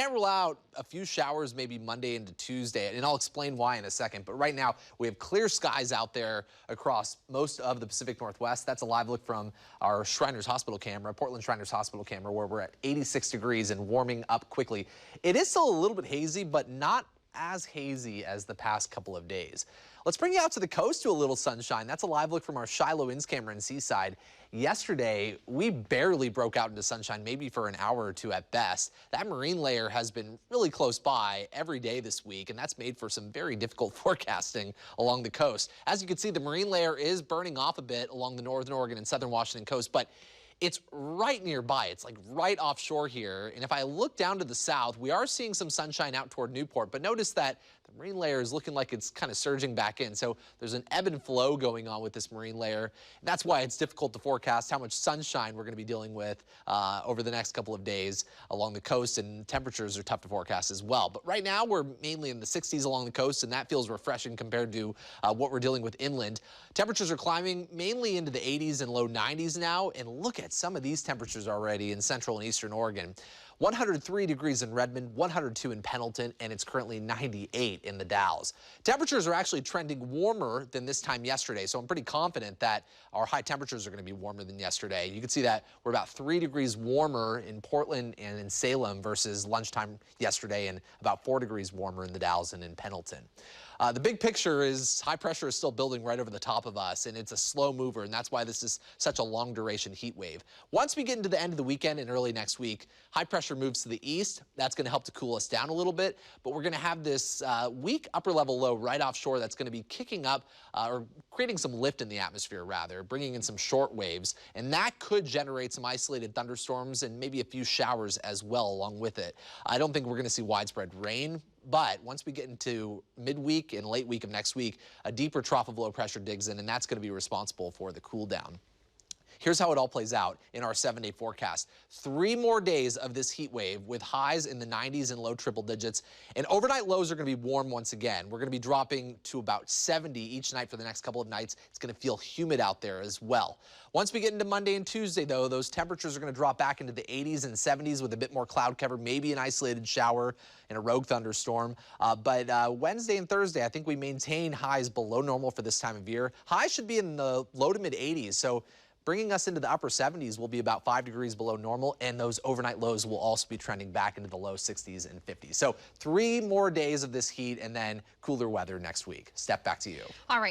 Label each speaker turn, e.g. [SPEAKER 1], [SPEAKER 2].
[SPEAKER 1] Can't rule out a few showers maybe Monday into Tuesday, and I'll explain why in a second. But right now, we have clear skies out there across most of the Pacific Northwest. That's a live look from our Shriners Hospital camera, Portland Shriners Hospital camera, where we're at 86 degrees and warming up quickly. It is still a little bit hazy, but not as hazy as the past couple of days. Let's bring you out to the coast to a little sunshine. That's a live look from our Shiloh Inns camera in Seaside. Yesterday, we barely broke out into sunshine, maybe for an hour or two at best. That marine layer has been really close by every day this week, and that's made for some very difficult forecasting along the coast. As you can see, the marine layer is burning off a bit along the northern Oregon and southern Washington coast, but it's right nearby. It's like right offshore here. And if I look down to the south, we are seeing some sunshine out toward Newport, but notice that the marine layer is looking like it's kind of surging back in. So there's an ebb and flow going on with this marine layer. That's why it's difficult to forecast how much sunshine we're going to be dealing with over the next couple of days along the coast, and temperatures are tough to forecast as well. But right now we're mainly in the 60s along the coast, and that feels refreshing compared to what we're dealing with inland. Temperatures are climbing mainly into the 80s and low 90s now, and look at some of these temperatures already in central and eastern Oregon. 103 degrees in Redmond, 102 in Pendleton, and it's currently 98 in the Dalles. Temperatures are actually trending warmer than this time yesterday, so I'm pretty confident that our high temperatures are going to be warmer than yesterday. You can see that we're about 3 degrees warmer in Portland and in Salem versus lunchtime yesterday, and about 4 degrees warmer in the Dalles and in Pendleton. The big picture is high pressure is still building right over the top of us, and it's a slow mover, and that's why this is such a long duration heat wave. Once we get into the end of the weekend and early next week, high pressure moves to the east. That's going to help to cool us down a little bit, but we're going to have this weak upper level low right offshore that's going to be kicking up or creating some lift in the atmosphere, rather, bringing in some short waves, and that could generate some isolated thunderstorms and maybe a few showers as well along with it. I don't think we're going to see widespread rain, but once we get into midweek and late week of next week, a deeper trough of low pressure digs in, and that's going to be responsible for the cool down. Here's how it all plays out in our 7-day forecast. 3 more days of this heat wave with highs in the 90s and low triple digits. And overnight lows are going to be warm once again. We're going to be dropping to about 70 each night for the next couple of nights. It's going to feel humid out there as well. Once we get into Monday and Tuesday, though, those temperatures are going to drop back into the 80s and 70s with a bit more cloud cover, maybe an isolated shower and a rogue thunderstorm. But Wednesday and Thursday, I think we maintain highs below normal for this time of year. Highs should be in the low to mid 80s. So bringing us into the upper 70s will be about 5 degrees below normal, and those overnight lows will also be trending back into the low 60s and 50s. So 3 more days of this heat and then cooler weather next week. Steph, back to you.
[SPEAKER 2] All right.